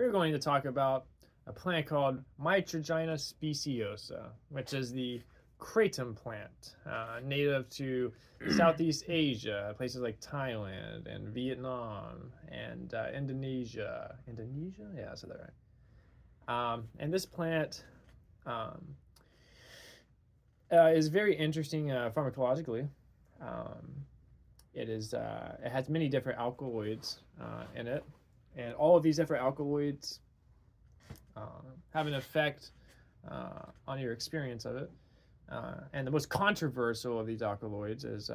we're going to talk about a plant called mitragyna speciosa, which is the Kratom plant, native to Southeast Asia, places like Thailand and Vietnam and Indonesia. Indonesia? Yeah, I said that right. And this plant um, is very interesting pharmacologically. Um, it has many different alkaloids in it, and all of these different alkaloids have an effect on your experience of it. And the most controversial of these alkaloids is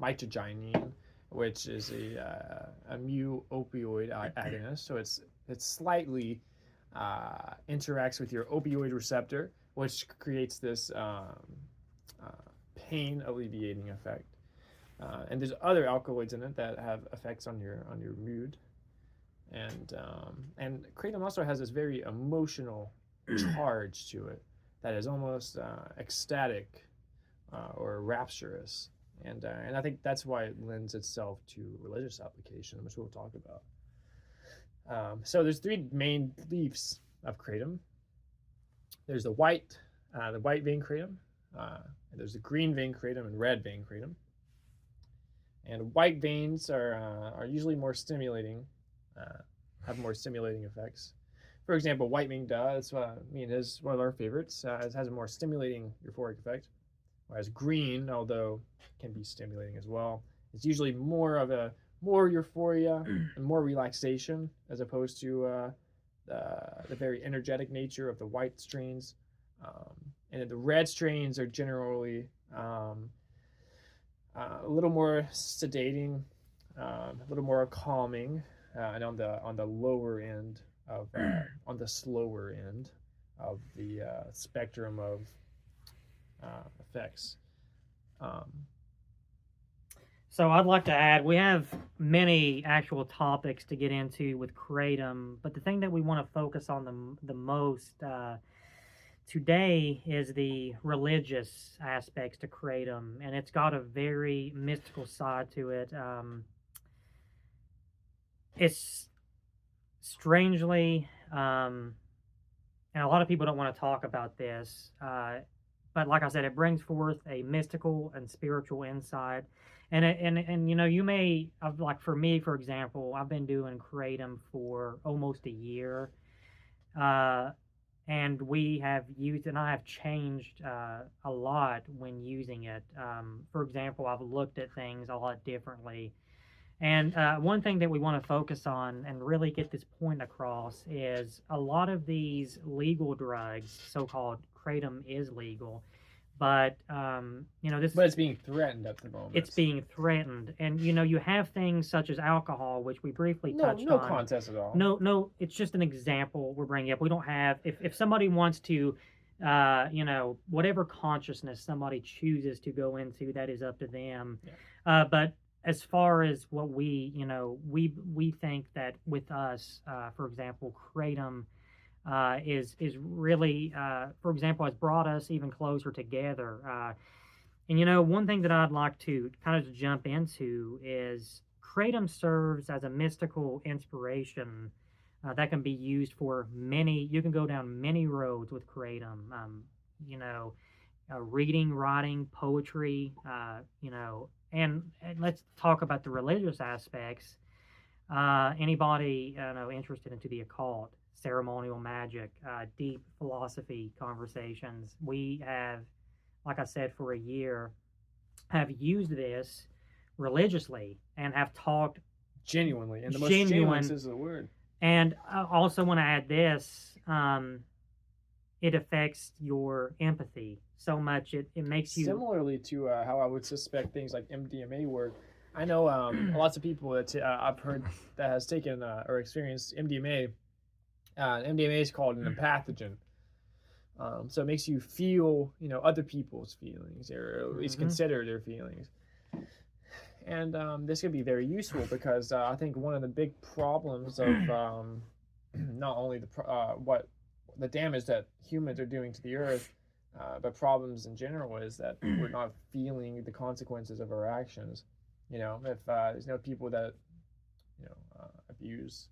mitragynine, which is a mu opioid agonist. So it slightly interacts with your opioid receptor, which creates this pain alleviating effect. And there's other alkaloids in it that have effects on your mood, and kratom also has this very emotional charge to it that is almost ecstatic or rapturous, and I think that's why it lends itself to religious application, which we'll talk about. So there's three main leaves of kratom. There's the white vein kratom. There's the green vein kratom and red vein kratom. And white veins are usually more stimulating, have more stimulating effects. For example, white vein does, me and his, one of our favorites, it has a more stimulating euphoric effect. Whereas green, although can be stimulating as well, it's usually more euphoria and more relaxation as opposed to the very energetic nature of the white strains. And the red strains are generally a little more sedating, a little more calming, and on the lower end of on the slower end of the spectrum of effects. So I'd like to add, we have many actual topics to get into with kratom, but the thing that we want to focus on the most today is the religious aspects to kratom, and it's got a very mystical side to it. It's strangely, and a lot of people don't want to talk about this, but like I said, it brings forth a mystical and spiritual insight. And you know, you may, like for me, for example, I've been doing kratom for almost a year. And we have used, and I have changed a lot when using it. For example, I've looked at things a lot differently. And one thing that we want to focus on and really get this point across is a lot of these legal drugs, so-called kratom is legal, but you know, But it's being threatened at the moment. It's being threatened, and you know, you have things such as alcohol, which we briefly touched on. No contest at all. No, it's just an example we're bringing up. We don't have, if somebody wants to, you know, whatever consciousness somebody chooses to go into, that is up to them. Yeah. But as far as what we, you know, we think that with us, for example, kratom is really, for example, has brought us even closer together. And you know, one thing that I'd like to kind of jump into is kratom serves as a mystical inspiration that can be used for many. You can go down many roads with kratom. You know, reading, writing, poetry. You know, and let's talk about the religious aspects. Anybody know interested into the occult, ceremonial magic, deep philosophy conversations. We have, like I said, for a year, have used this religiously and have talked genuinely, and the most genuine is the word. And I also want to add this: it affects your empathy so much. It makes you similarly to how I would suspect things like MDMA work. I know lots of people that I've heard that has taken or experienced MDMA. MDMA is called an empathogen. So it makes you feel, you know, other people's feelings, or at least consider their feelings. And this can be very useful because I think one of the big problems of not only what the damage that humans are doing to the earth, but problems in general, is that we're not feeling the consequences of our actions. You know, if there's no people that, you know, abuse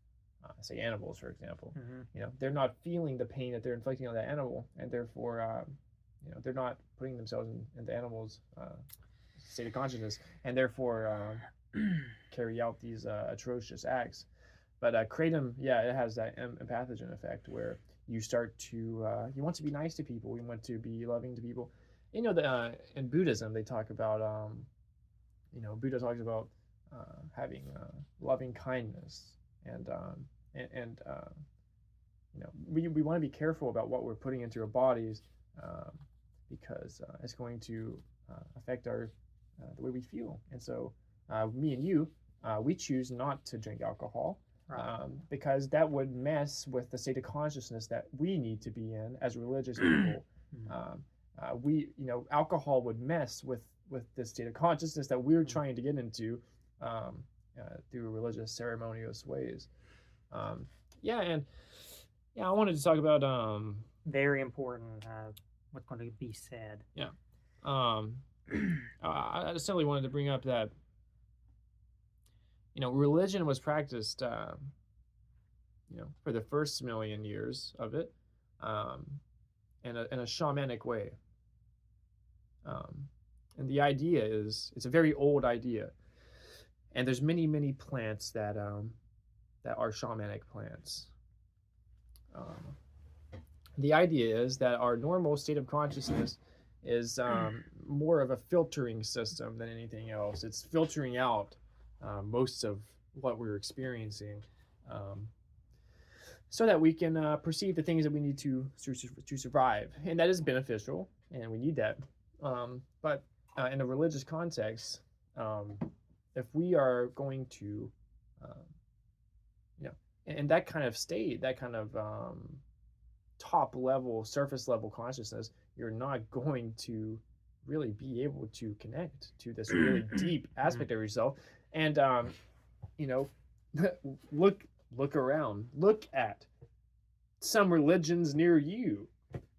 say animals, for example. Mm-hmm. They're not feeling the pain that they're inflicting on that animal, and therefore, they're not putting themselves in the animal's state of consciousness, and therefore carry out these atrocious acts. But kratom, yeah, it has that empathogen effect where you start to you want to be nice to people, you want to be loving to people. In Buddhism they talk about Buddha talks about having loving kindness and we want to be careful about what we're putting into our bodies because it's going to affect our the way we feel. And so me and you, we choose not to drink alcohol. Right. Because that would mess with the state of consciousness that we need to be in as religious people. Alcohol would mess with the state of consciousness that we're trying to get into through religious ceremonious ways. I wanted to talk about very important what's going to be said. I just simply wanted to bring up that religion was practiced for the first million years of it in a shamanic way. And the idea it's a very old idea, and there's many plants that are shamanic plants. The idea is that our normal state of consciousness is more of a filtering system than anything else. It's filtering out most of what we're experiencing, so that we can perceive the things that we need to survive, and that is beneficial, and we need that. But in a religious context, if we are going to, in that kind of state, that kind of top level, surface level consciousness, you're not going to really be able to connect to this really deep aspect of yourself. And look around, look at some religions near you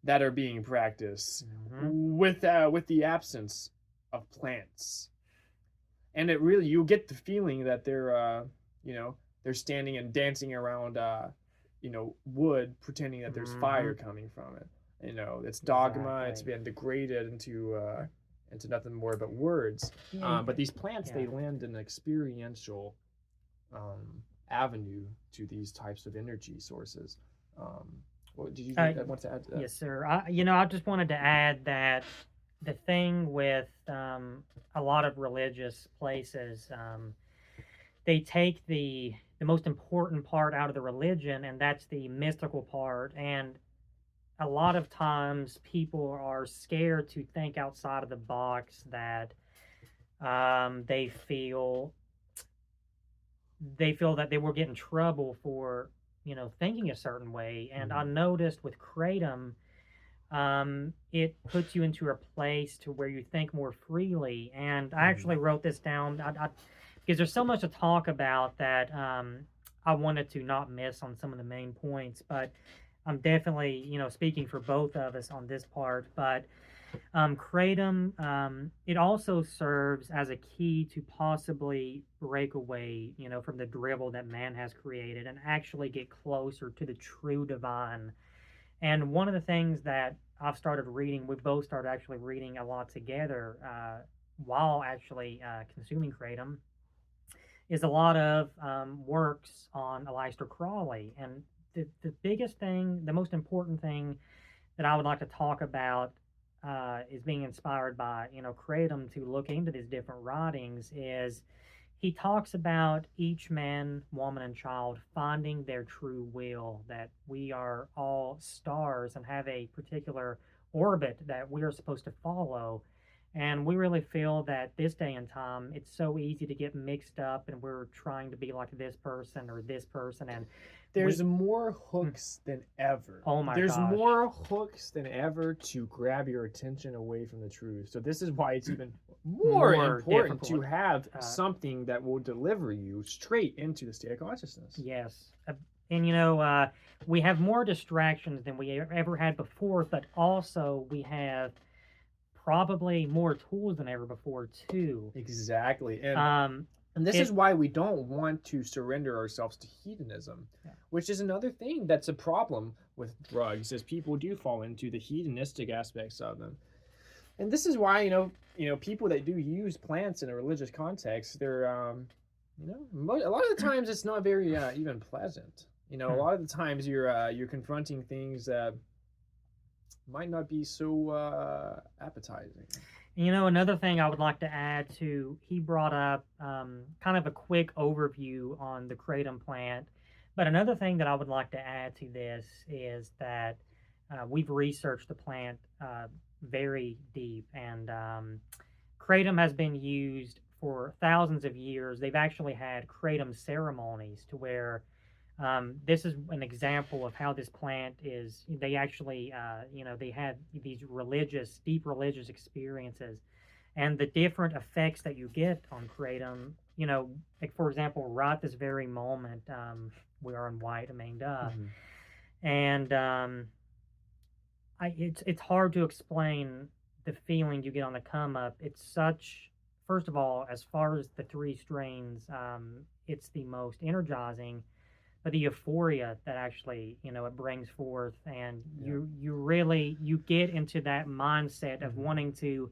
that are being practiced with the absence of plants, and it really, you get the feeling that they're standing and dancing around wood, pretending that there's fire coming from it. It's dogma. Exactly. It's been degraded into nothing more but words. But these plants, they lend an experiential avenue to these types of energy sources. What did you want to add to that? Yes, sir. I just wanted to add that the thing with a lot of religious places, they take the most important part out of the religion, and that's the mystical part. And a lot of times people are scared to think outside of the box, that they feel that they will get in trouble for thinking a certain way. And I noticed with kratom, it puts you into a place to where you think more freely. And I actually wrote this down because there's so much to talk about that I wanted to not miss on some of the main points. But I'm definitely speaking for both of us on this part. But kratom, it also serves as a key to possibly break away from the drivel that man has created and actually get closer to the true divine. And one of the things that I've started reading, we both started actually reading a lot together while actually consuming kratom, is a lot of works on Aleister Crowley. And the biggest thing, the most important thing that I would like to talk about is being inspired by kratom to look into these different writings, is he talks about each man, woman, and child finding their true will, that we are all stars and have a particular orbit that we are supposed to follow. And we really feel that this day and time, it's so easy to get mixed up, and we're trying to be like this person or this person. And there's more hooks than ever. Oh my There's gosh. more hooks than ever to grab your attention away from the truth. So this is why it's even more important to have something that will deliver you straight into the state of consciousness. Yes. And we have more distractions than we ever had before, but also we have probably more tools than ever before too. Exactly. And And this It is why we don't want to surrender ourselves to hedonism, Yeah. which is another thing that's a problem with drugs, is people do fall into the hedonistic aspects of them. And this is why, people that do use plants in a religious context, they're, a lot of the times it's not very even pleasant. A Hmm. lot of the times you're confronting things that might not be so appetizing. Another thing I would like to add to, he brought up kind of a quick overview on the kratom plant. But another thing that I would like to add to this is that we've researched the plant very deep, and kratom has been used for thousands of years. They've actually had kratom ceremonies to where this is an example of how this plant is. They actually, they had these deep religious experiences, and the different effects that you get on kratom. Like for example, right this very moment, we are in white. I mean, duh. Mm-hmm. And it's hard to explain the feeling you get on the come up. It's such. First of all, as far as the three strains, it's the most energizing, but the euphoria that actually it brings forth, and Yeah. you get into that mindset of Mhm. wanting to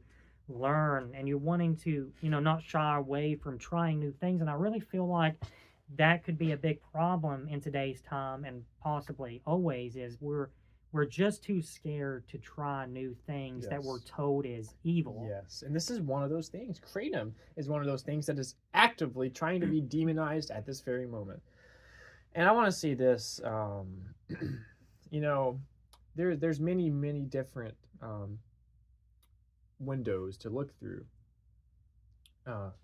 learn, and you're wanting to not shy away from trying new things. And I really feel like that could be a big problem in today's time, and possibly always, is we're just too scared to try new things that we're Yes. told is evil. Yes, and this is one of those things. Kratom is one of those things that is actively trying to be demonized at this very moment. And I want to see this. You know, there's many different windows to look through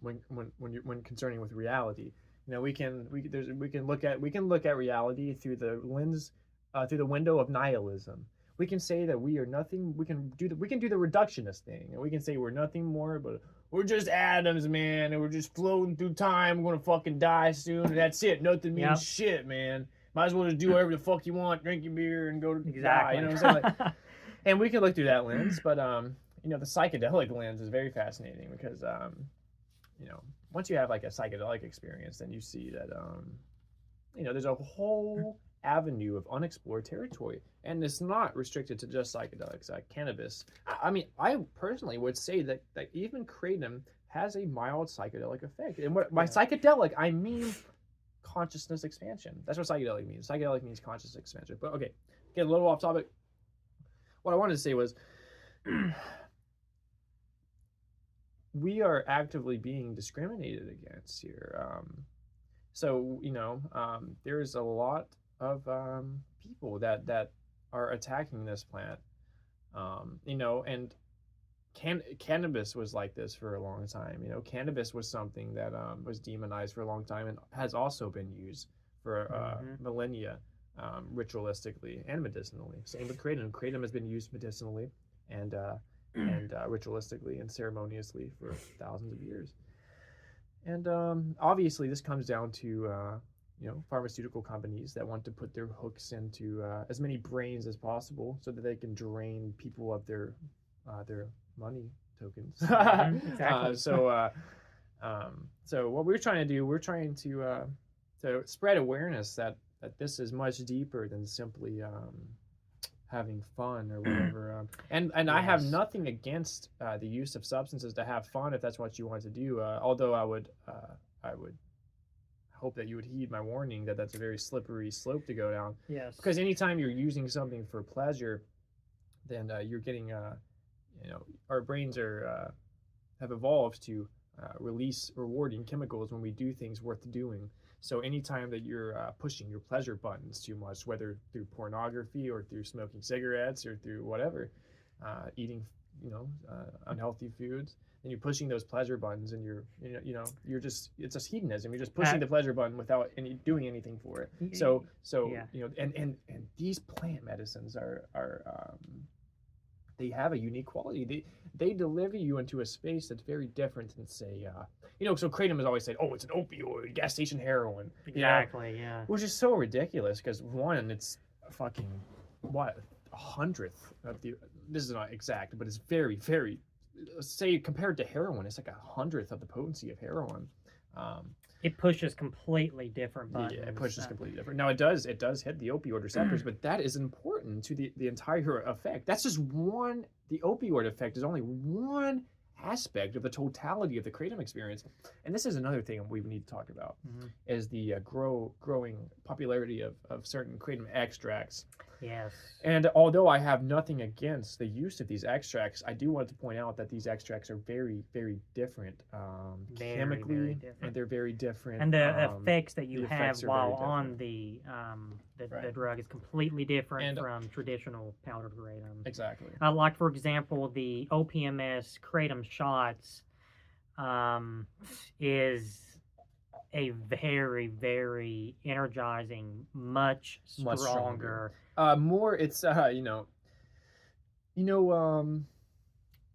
when concerning with reality. We can look at reality through the lens through the window of nihilism. We can say that we are nothing. We can do the reductionist thing, and we can say we're nothing more but we're just atoms, man, and we're just floating through time. We're gonna fucking die soon, and that's it. Nothing means Yep. shit, man. Might as well just do whatever the fuck you want, drink your beer, and go to die. You Exactly. know what I'm saying? And we can look through that lens, but the psychedelic lens is very fascinating because once you have like a psychedelic experience, then you see that there's a whole avenue of unexplored territory, and it's not restricted to just psychedelics. Cannabis. I mean, I personally would say that even kratom has a mild psychedelic effect, and by psychedelic I mean consciousness expansion. That's what psychedelic means. Psychedelic means consciousness expansion. But okay, get a little off topic. What I wanted to say was we are actively being discriminated against here. There's a lot of people that are attacking this plant. And cannabis was like this for a long time. Cannabis was something that was demonized for a long time and has also been used for millennia, ritualistically and medicinally. Same with kratom. Kratom has been used medicinally and ritualistically and ceremoniously for thousands of years. And obviously, this comes down to pharmaceutical companies that want to put their hooks into as many brains as possible, so that they can drain people of their money tokens. Exactly. So what we're trying to do, we're trying to spread awareness that this is much deeper than simply having fun or whatever. And I have nothing against the use of substances to have fun if that's what you want to do. Although I would hope that you would heed my warning that that's a very slippery slope to go down. Yes. Because anytime you're using something for pleasure, then you're getting our brains have evolved to release rewarding chemicals when we do things worth doing. So anytime that you're pushing your pleasure buttons too much, whether through pornography or through smoking cigarettes or through whatever, eating unhealthy foods, then you're pushing those pleasure buttons, and you're just, it's just hedonism. You're just pushing the pleasure button without doing anything for it. And these plant medicines are they have a unique quality. They deliver you into a space that's very different than, say, so kratom has always said, oh, it's an opioid, gas station heroin. Exactly, yeah. Which is so ridiculous because, one, it's fucking, what, 100th of the, this is not exact, but it's very, very, say, compared to heroin, it's like 100th of the potency of heroin. It pushes completely different Yeah, buttons. it pushes completely different. Now it does hit the opioid receptors, but that is important to the entire effect. That's just one. The opioid effect is only one aspect of the totality of the kratom experience, and this is another thing we need to talk about is the growing popularity of certain kratom extracts. Yes. And although I have nothing against the use of these extracts, I do want to point out that these extracts are very, very different chemically, very different. and they're very different. And the effects that you the have effects are while very on different. the Right. drug is completely different And- from traditional powdered kratom. Exactly. Like for example, the OPMS kratom shots is a very, very energizing, much Much stronger. More, it's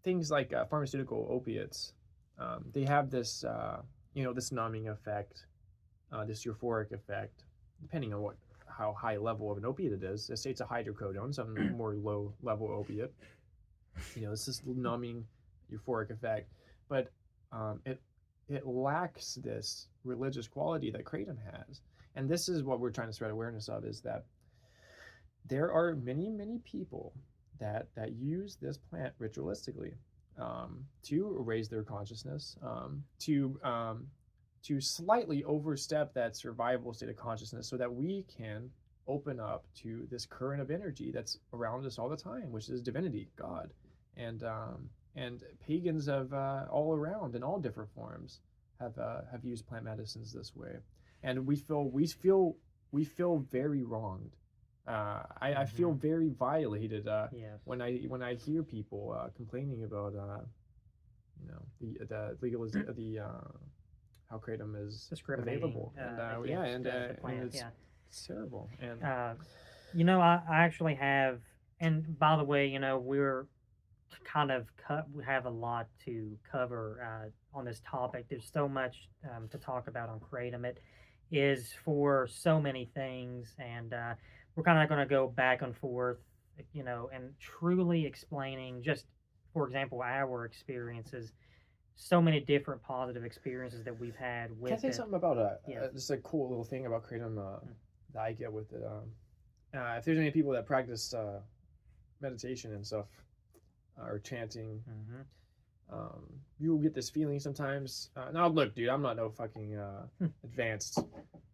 things like pharmaceutical opiates. They have this this numbing effect, this euphoric effect, depending on how high level of an opiate it is. Let's say it's a hydrocodone, some more low level opiate. It's this numbing euphoric effect, but it lacks this religious quality that kratom has. And this is what we're trying to spread awareness of, is that there are many, many people that use this plant ritualistically, to raise their consciousness, to slightly overstep that survival state of consciousness so that we can open up to this current of energy that's around us all the time, which is divinity, God. And pagans have all around in all different forms have used plant medicines this way, and we feel very wronged. I feel very violated Yes. when I hear people complaining about the legalization of the how kratom is Discriminating available, and against the plant. it's terrible. And I actually have, and by the way, we're kind of we have a lot to cover on this topic. There's so much to talk about on kratom. It is for so many things, and we're kind of going to go back and forth, and truly explaining just, for example, our experiences. So many different positive experiences that we've had with can I say it. something about just a cool little thing about kratom that I get with it? If there's any people that practice meditation and stuff, or chanting, you'll get this feeling sometimes. Now, look, dude, I'm not no fucking advanced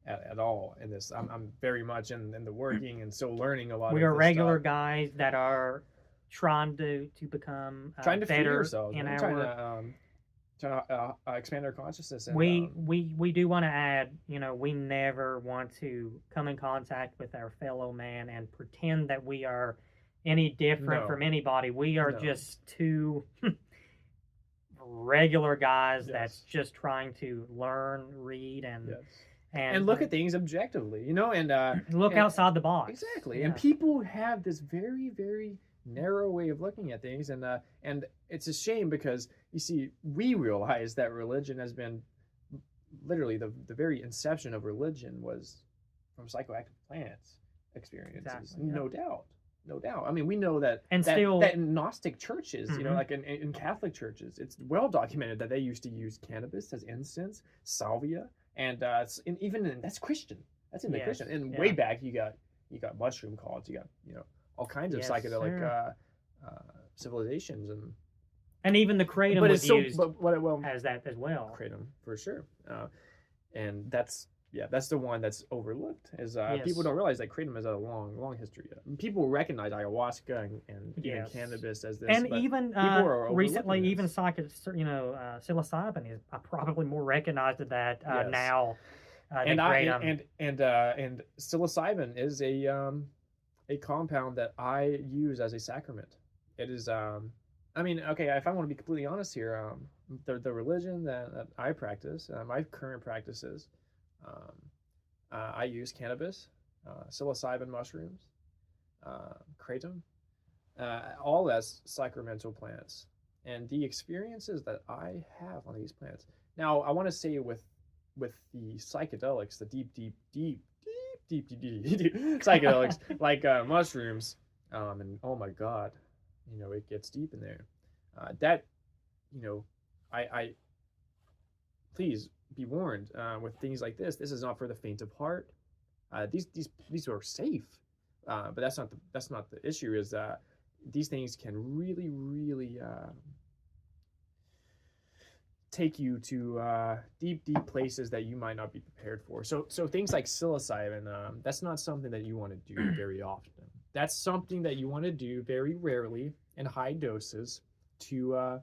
at all in this. I'm very much in the working and still learning a lot. We of are this regular stuff. guys that are trying to become Trying to free better yourselves, in man. our. Trying to expand our consciousness. And, we do want to add, we never want to come in contact with our fellow man and pretend that we are any different from anybody. We are just two regular guys that's just trying to learn, read, and look at things objectively, and look outside the box. Exactly. Yeah. And people have this very, very narrow way of looking at things, and it's a shame, because you see, we realize that religion has been literally the very inception of religion was from psychoactive plants experiences. Exactly, no doubt. I mean, we know that that in Gnostic churches, like in Catholic churches, it's well documented that they used to use cannabis as incense, salvia, and that's Christian. That's in the Christian. And way back, you got mushroom cults, you got all kinds of psychedelic civilizations, and even the kratom was used as that as well. Kratom, for sure, and that's the one that's overlooked. Is people don't realize that kratom has a long history. People recognize ayahuasca and even cannabis as this, and even recently, even psilocybin is probably more recognized as that now. And psilocybin is a compound that I use as a sacrament. It is if I want to be completely honest here, the religion that I practice, my current practices, I use cannabis, psilocybin mushrooms, kratom, all as sacramental plants, and the experiences that I have on these plants. Now, I want to say with the psychedelics, the deep psychedelics like mushrooms, and oh my god, it gets deep in there. I please be warned with things like this. This is not for the faint of heart. These are safe, but that's not the issue. Is that these things can really take you to deep places that you might not be prepared for. So things like psilocybin, that's not something that you want to do very often. That's something that you want to do very rarely in high doses to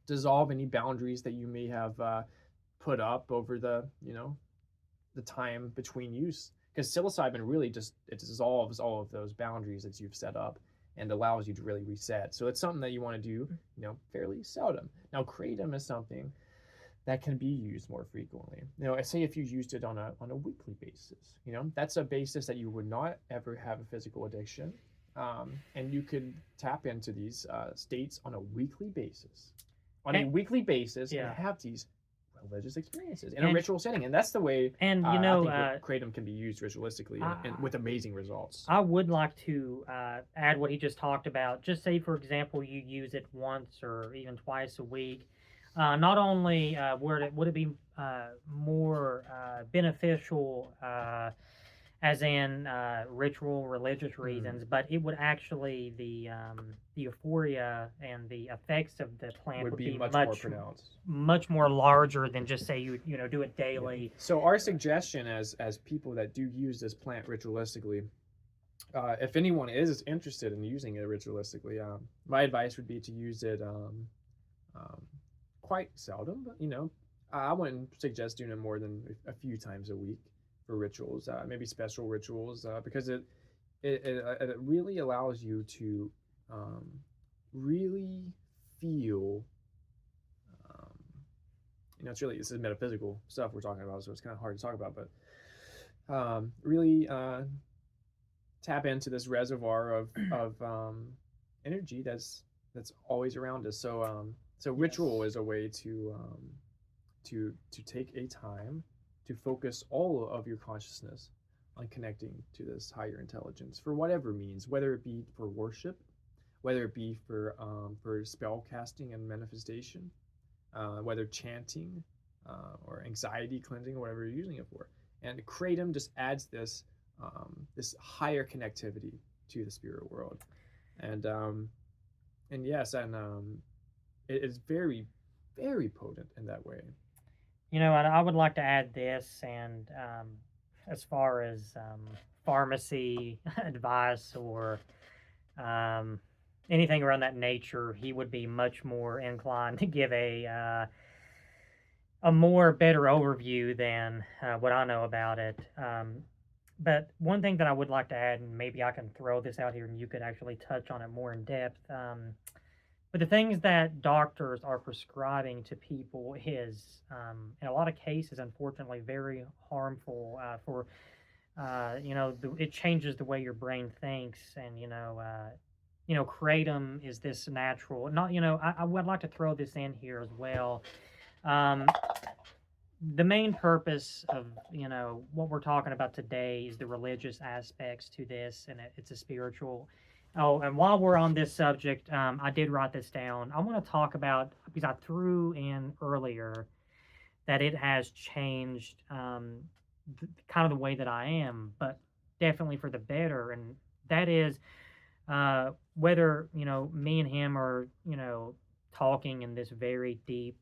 dissolve any boundaries that you may have put up over the time between use. Because psilocybin really just it dissolves all of those boundaries that you've set up and allows you to really reset. So it's something that you want to do, fairly seldom. Now, kratom is something that can be used more frequently. Say if you used it on a weekly basis, that's a basis that you would not ever have a physical addiction, and you could tap into these states on a weekly basis, and have these religious experiences in a ritual setting, and that's the way. And I think kratom can be used ritualistically and with amazing results. I would like to add what he just talked about. Just say, for example, you use it once or even twice a week. Not only would it be more beneficial, as in ritual, religious reasons, but it would actually the euphoria and the effects of the plant would be much more pronounced, much more larger than just say you do it daily. Yeah. So our suggestion as people that do use this plant ritualistically, if anyone is interested in using it ritualistically, my advice would be to use it quite seldom, but I wouldn't suggest doing it more than a few times a week for rituals, maybe special rituals, because it really allows you to really feel. This is metaphysical stuff we're talking about, so it's kind of hard to talk about, but really tap into this reservoir of energy that's always around us. So ritual is a way to take a time to focus all of your consciousness on connecting to this higher intelligence for whatever means, whether it be for worship, whether it be for spell casting and manifestation, whether chanting or anxiety cleansing, or whatever you're using it for. And kratom just adds this higher connectivity to the spirit world, and yes, and it is very, very potent in that way. And I would like to add this, and as far as pharmacy advice or anything around that nature, he would be much more inclined to give a more better overview than what I know about it. But one thing that I would like to add, and maybe I can throw this out here and you could actually touch on it more in depth, but the things that doctors are prescribing to people is, in a lot of cases, unfortunately, very harmful for, it changes the way your brain thinks. And, kratom is this natural, I would like to throw this in here as well. The main purpose of, what we're talking about today is the religious aspects to this, and it's a spiritual. Oh, and while we're on this subject, I did write this down. I want to talk about, because I threw in earlier that it has changed kind of the way that I am, but definitely for the better. And that is whether, me and him are, talking in this very deep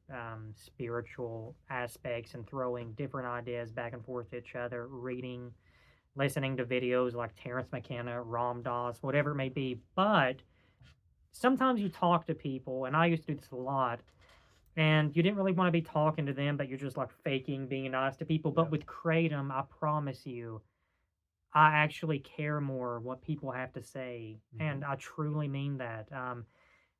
spiritual aspects and throwing different ideas back and forth to each other, reading, listening to videos like Terrence McKenna, Ram Dass, whatever it may be. But sometimes you talk to people, and I used to do this a lot, and you didn't really want to be talking to them, but you're just like faking being nice to people. But with kratom, I promise you, I actually care more what people have to say, and I truly mean that.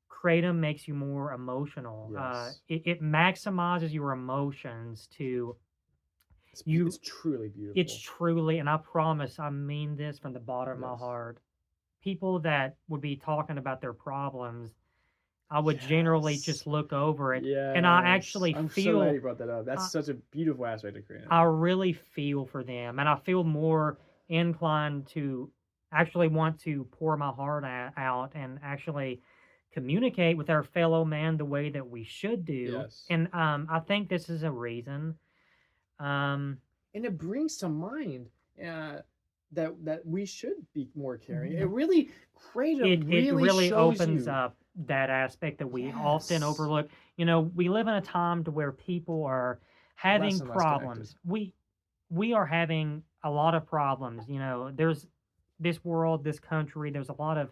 Kratom makes you more emotional. Yes. It maximizes your emotions to It's truly beautiful. It's truly, and I promise, I mean this from the bottom of my heart. People that would be talking about their problems, I would generally just look over it, and I actually I'm feel. so glad you brought that up. That's such a beautiful aspect of kratom. I really feel for them, and I feel more inclined to actually want to pour my heart out and actually communicate with our fellow man the way that we should do. Yes. And I think this is a reason. Um, And it brings to mind that we should be more caring. It really, Kratom it really really shows opens you. up that aspect that we often Yes. overlook. You know, we live in a time to where people are having Less and less connected. problems. We are having a lot of problems. You know, there's this world, this country, there's a lot of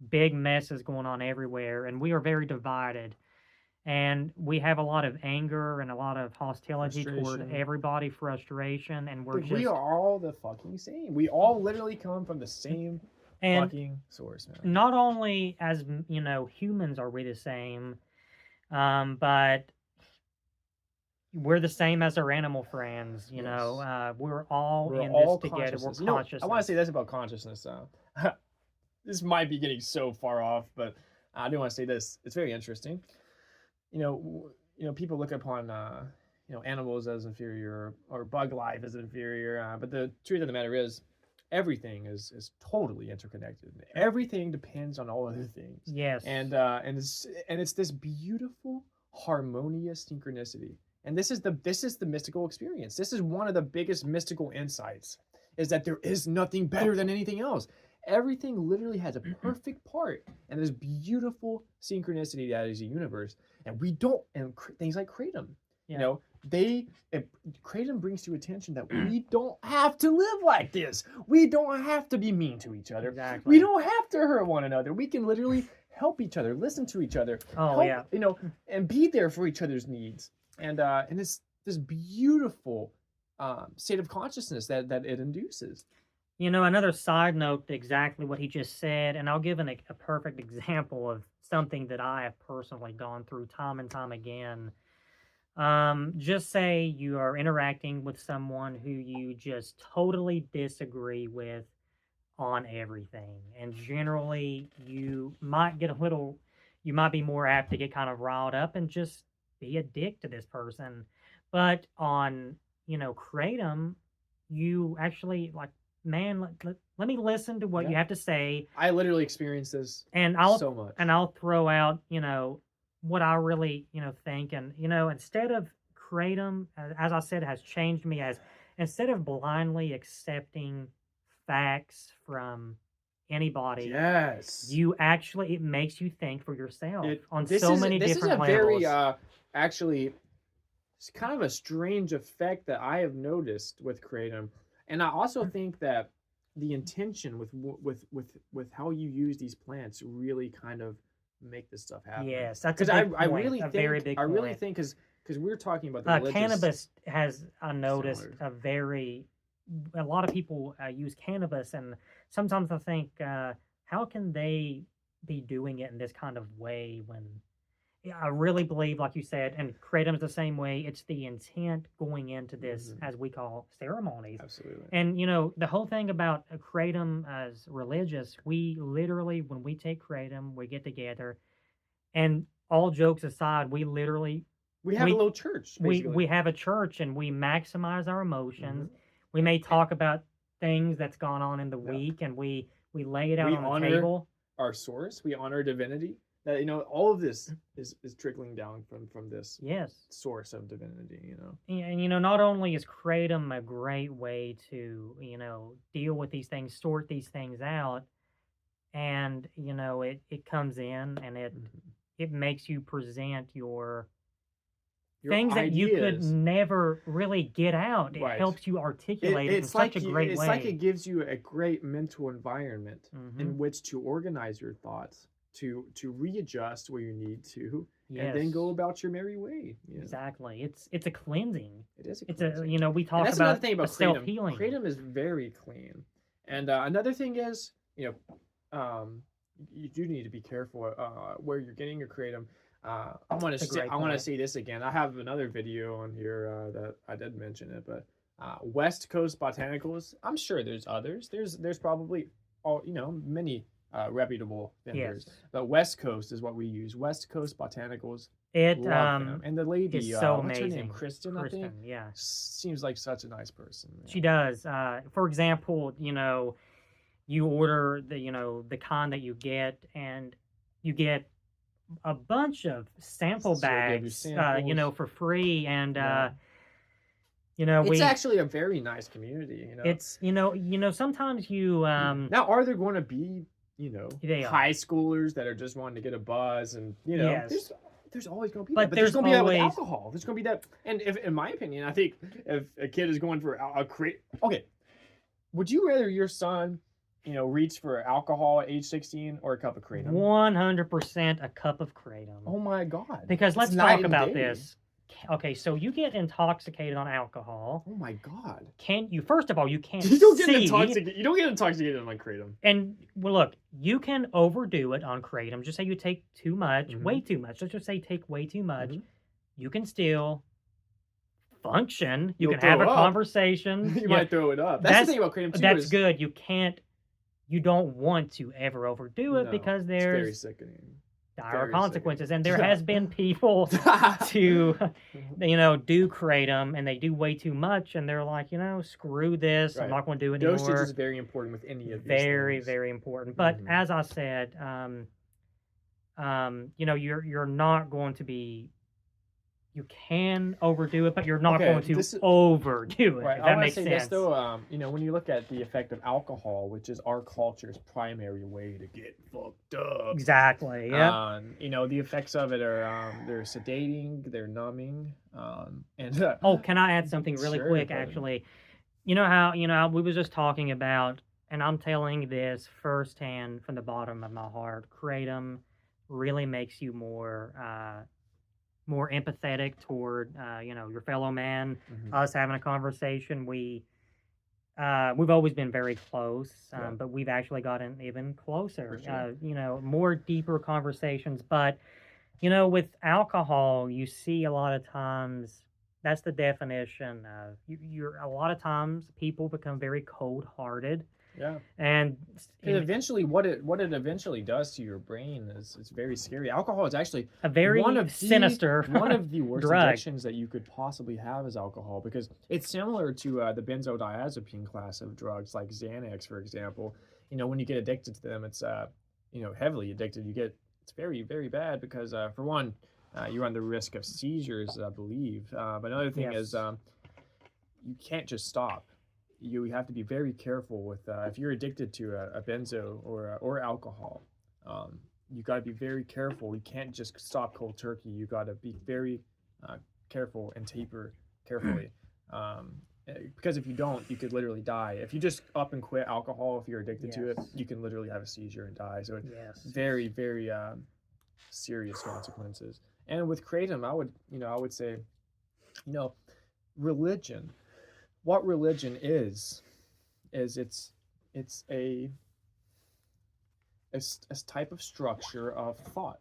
big messes going on everywhere, and we are very divided. And we have a lot of anger and a lot of hostility toward Frustration. everybody, frustration, and we're Dude, we just are all the fucking same. We all literally come from the same and fucking source, man. not only as you know humans are we the same, but we're the same as our animal friends. You know, Yes. we're all We're in all this together. We're consciousness. You know, I want to say consciousness. this about consciousness. This might be getting so far off, but I do want to say this. It's very interesting. People look upon animals as inferior or bug life as inferior, but the truth of the matter is, everything is totally interconnected. Everything depends on all other things. Yes. And it's this beautiful, harmonious synchronicity. And this is the mystical experience. This is one of the biggest mystical insights, is that there is nothing better than anything else. Everything literally has a perfect part, and this beautiful synchronicity that is a universe. And we don't, and things like Kratom, Yeah. Kratom brings to attention that we don't have to live like this. We don't have to be mean to each other. Exactly. We don't have to hurt one another. We can literally help each other, listen to each other, Oh, yeah. and be there for each other's needs. And it's this beautiful state of consciousness that it induces. You know, another side note to exactly what he just said, and I'll give a perfect example of something that I have personally gone through time and time again. Just say you are interacting with someone who you just totally disagree with on everything, and generally you might you might be more apt to get kind of riled up and just be a dick to this person. But on, Kratom, you actually like, man, let me listen to what you Yeah. have to say, I literally experienced this and so much. I'll throw out, what I really, think. And, instead of Kratom, as I said, has changed me as instead of blindly accepting facts from anybody, Yes. it makes you think for yourself on This so is many this different is a levels. very actually, it's kind of a strange effect that I have noticed with Kratom, and I also think that the intention with how you use these plants really kind of make this stuff happen. Yes, that's a Because big I point, really a think very big I really point. think because we're talking about the religious Cannabis has, I noticed, sellers. a lot of people use cannabis, and sometimes I think, how can they be doing it in this kind of way when I really believe, like you said, and Kratom's the same way. It's the intent going into this, as we call ceremonies. Absolutely. And the whole thing about Kratom as religious, we literally, when we take Kratom, we get together, and all jokes aside, we literally We have a little church, basically. we have a church, and we maximize our emotions. We may talk about things that's gone on in the week, and we lay it out on the table. Our source. We honor divinity. That all of this is trickling down from this source of divinity. And not only is Kratom a great way to deal with these things, sort these things out, and it comes in and it makes you present your things that you could never really get out. It helps you articulate it in such a great way. It's like it gives you a great mental environment in which to organize your thoughts, to readjust where you need to, and then go about your merry way. Exactly. It's a cleansing. It is. We talk that's about another thing about self healing. Kratom is very clean, and another thing is you do need to be careful where you're getting your Kratom. I want to say this again. I have another video on here that I did mention it, but West Coast Botanicals. I'm sure there's others. There's probably many reputable vendors, but West Coast is what we use. West Coast Botanicals. It and the lady is so what's amazing. Her name? Kristen, I think. Yeah, seems like such a nice person. Man. She does. For example, you order the kind that you get, and you get a bunch of sample Sure, they give you bags, samples. for free, and Yeah. It's we actually a very nice community, it's sometimes you Now, are there going to be, they high are, schoolers that are just wanting to get a buzz, and yes, there's always going to be that, but but there's there's going to be that with always alcohol. There's going to be that, and if, in my opinion, I think if a kid is going for a crate, okay, would you rather your son, reach for alcohol at age 16 or a cup of kratom? 100% a cup of kratom. Oh my God! Because It's let's night talk and about day. this. Okay, so you get intoxicated on alcohol. Oh my God! Can you first of all you can't You don't get see, intoxicated. You don't get intoxicated on like kratom. and well, look, you can overdo it on kratom. Just say you take too much, way too much. Let's just say take way too much. Mhm. You can still function. You You'll can have a throw up. conversation. You Yeah, might throw it up. That's the thing about kratom too. that's good. You don't want to ever overdo it No, because it's very there's sickening. dire Very consequences, and sickening. there Yeah. has been people to do kratom, and they do way too much, and they're like, screw this, I'm Right. not going to do it Dosage anymore. is very important with any of these Very, things. very important. But Mhm. as I said, you're not going to be. You can overdo it, but you're not Okay, going to this is- overdo it. Right. If I that want to makes say sense. this though. When you look at the effect of alcohol, which is our culture's primary way to get fucked up. Exactly. Yeah. The effects of it are they're sedating, they're numbing, and Oh, can I add something really Sure, quick? buddy. Actually, how we was just talking about, and I'm telling this firsthand from the bottom of my heart. Kratom really makes you more empathetic toward your fellow man. Mhm. Us having a conversation, we've always been very close, Yeah. but we've actually gotten even closer. For sure. More deeper conversations. But with alcohol, you see a lot of times. That's the definition of you're. A lot of times, people become very cold-hearted, Yeah. and Because eventually, what it eventually does to your brain is it's very scary. Alcohol is actually a very one of sinister one of the worst drug. addictions that you could possibly have is alcohol, because it's similar to the benzodiazepine class of drugs like Xanax, for example. When you get addicted to them, it's heavily addicted. It's very, very bad because for one, you run the risk of seizures, I believe. But another thing is Yes. you can't just stop. You have to be very careful with if you're addicted to a benzo or alcohol. You got to be very careful. You can't just stop cold turkey. You got to be very careful and taper carefully. Because if you don't, you could literally die. If you just up and quit alcohol, if you're addicted to it, Yes. you can literally have a seizure and die. So it's Yes. very, very serious consequences. And with kratom, I would say, religion. What religion is it's a type of structure of thought,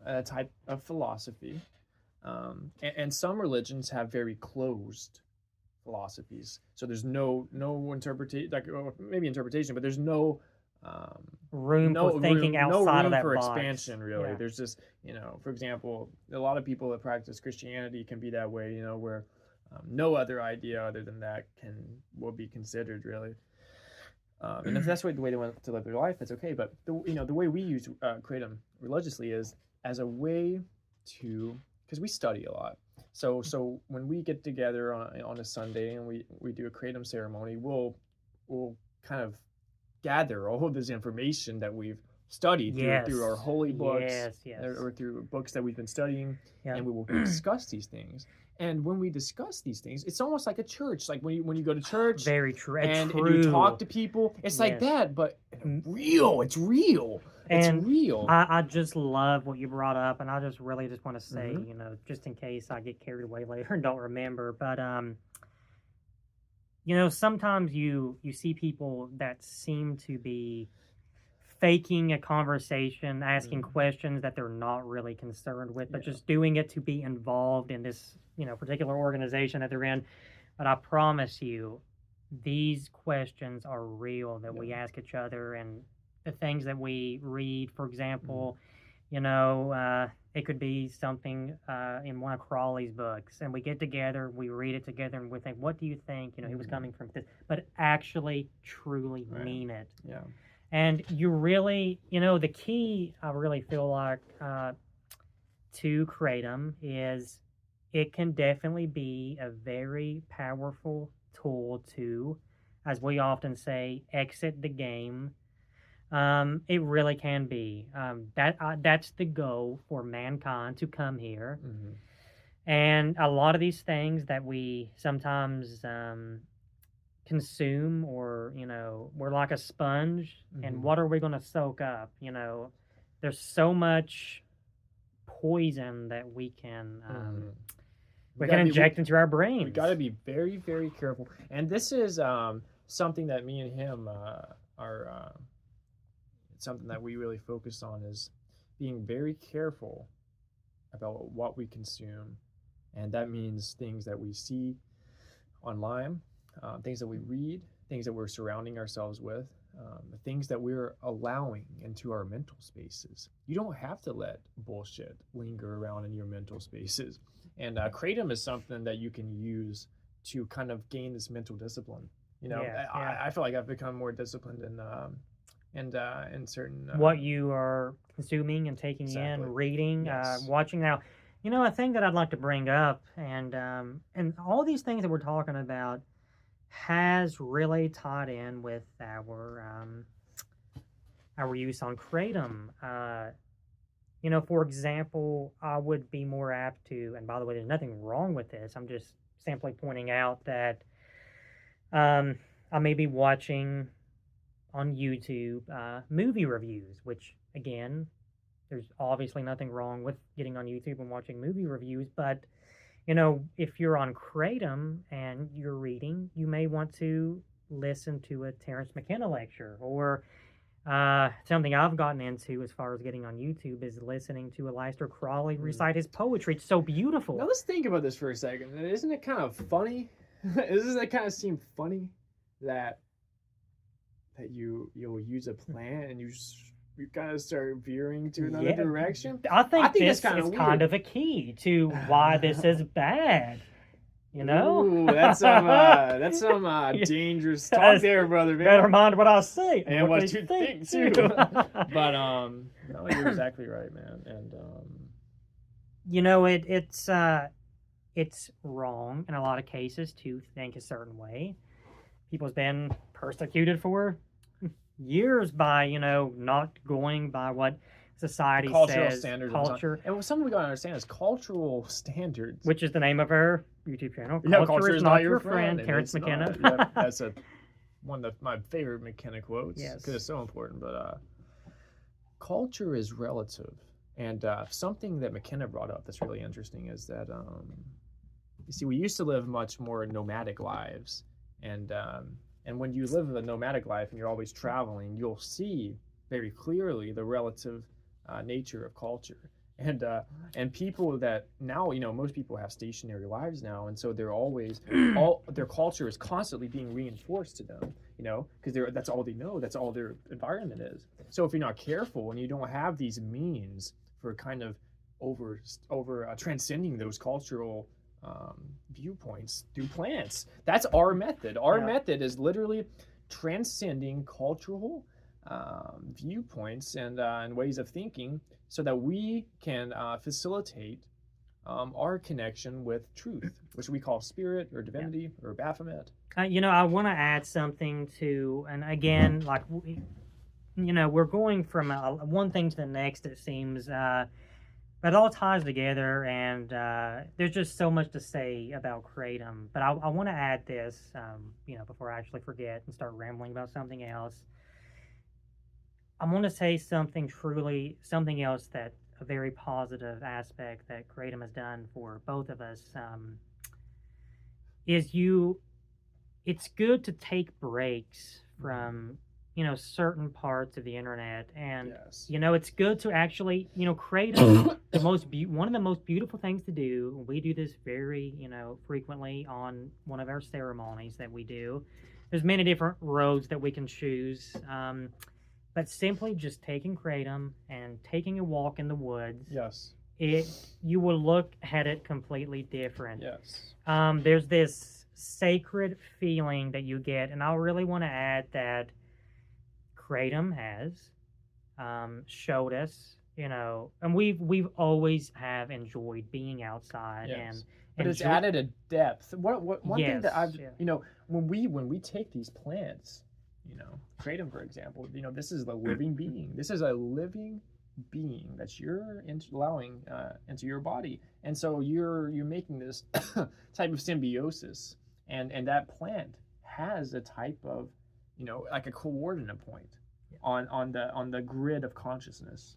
a type of philosophy, and some religions have very closed philosophies. So there's no interpretation, like maybe interpretation, but there's no Room for thinking outside no room of that for box. expansion, really. Yeah. There's just for example, a lot of people that practice Christianity can be that way, where no other idea other than that will be considered, really. And if that's the way they want to live their life, that's okay. But the way we use kratom religiously is as a way to, because we study a lot. So when we get together on a Sunday and we do a kratom ceremony, we'll kind of gather all of this information that we've studied through our holy books, or through books that we've been studying, and we will discuss these things. And when we discuss these things, it's almost like a church. Like when you go to church, Very true. and you talk to people, it's like that, but real. It's real. And real. I just love what you brought up, and I just really just want to say, Mhm. just in case I get carried away later and don't remember, but sometimes you see people that seem to be faking a conversation, asking questions that they're not really concerned with, but just doing it to be involved in this, particular organization that they're in. But I promise you, these questions are real that we ask each other, and the things that we read, for example, it could be something in one of Crawley's books, and we get together, we read it together, and we think, what do you think? He was coming from this, but actually truly mean it. Yeah. And you really, the key I really feel like to Kratom is it can definitely be a very powerful tool to, as we often say, exit the game. It really can be. That's the goal for mankind to come here. Mm-hmm. And a lot of these things that we sometimes consume, or we're like a sponge, and Mm-hmm. what are we going to soak up? There's so much poison that we can Mm-hmm. we can inject into our We brains. got to be very, very careful. And this is something that me and him are something that we really focus on, is being very careful about what we consume. And that means things that we see online, things that we read, things that we're surrounding ourselves with, things that we're allowing into our mental spaces. You don't have to let bullshit linger around in your mental spaces. And Kratom is something that you can use to kind of gain this mental discipline. I feel like I've become more disciplined in certain what you are consuming and taking exactly. in, reading, Yes. watching. Now, a thing that I'd like to bring up, and all these things that we're talking about has really tied in with our use on Kratom. For example, I would be more apt to, and by the way, there's nothing wrong with this. I'm just simply pointing out that I may be watching on YouTube movie reviews, which, again, there's obviously nothing wrong with getting on YouTube and watching movie reviews. But, if you're on Kratom and you're reading, you may want to listen to a Terrence McKenna lecture, or something I've gotten into as far as getting on YouTube is listening to Aleister Crowley recite his poetry. It's so beautiful. Now let's think about this for a second. Isn't it kind of funny? Doesn't it kind of seem funny that you'll use a plant and you kind of start veering to another direction? I think this that's is kind of a key to why this is bad. Ooh, that's some dangerous talk there, brother. Man. Better mind what I say and what you think too. But no, you're exactly right, man. And it's wrong in a lot of cases to think a certain way. People's been persecuted for years by not going by what society cultural says. Standards. Culture, and something we gotta understand is cultural standards, which is the name of our YouTube channel. Yeah, culture is not your friend. Terrence McKenna. Yep, that's one of my favorite McKenna quotes. Yes, because it's so important. But culture is relative, and something that McKenna brought up that's really interesting is that you see, we used to live much more nomadic lives, and when you live a nomadic life and you're always traveling, you'll see very clearly the relative nature of culture. And people that now, most people have stationary lives now, and so they're always their culture is constantly being reinforced to them, because that's all they know, that's all their environment is. So if you're not careful and you don't have these means for kind of over transcending those cultural viewpoints through plants, that's our method. Our method is literally transcending cultural viewpoints and ways of thinking, so that we can facilitate our connection with truth, which we call spirit or divinity or Baphomet. I want to add something to, and again, like we're going from one thing to the next, it seems, but it all ties together, and there's just so much to say about Kratom. But I want to add this, before I actually forget and start rambling about something else. I want to say something else, that a very positive aspect that Kratom has done for both of us is it's good to take breaks from certain parts of the internet, and it's good to actually Kratom one of the most beautiful things to do. We do this very frequently on one of our ceremonies that we do. There's many different roads that we can choose. But simply just taking Kratom and taking a walk in the woods, you will look at it completely different. There's this sacred feeling that you get, and I really want to add that Kratom has showed us, and we've always have enjoyed being outside and Yes. But it's enjoy. added a depth. What one thing that Yes, I've yeah. when we take these plants, kratom for example, this is a living being. This is a living being that you're allowing into your body, and so you're making this type of symbiosis, and that plant has a type of like a coordinate point on the grid of consciousness,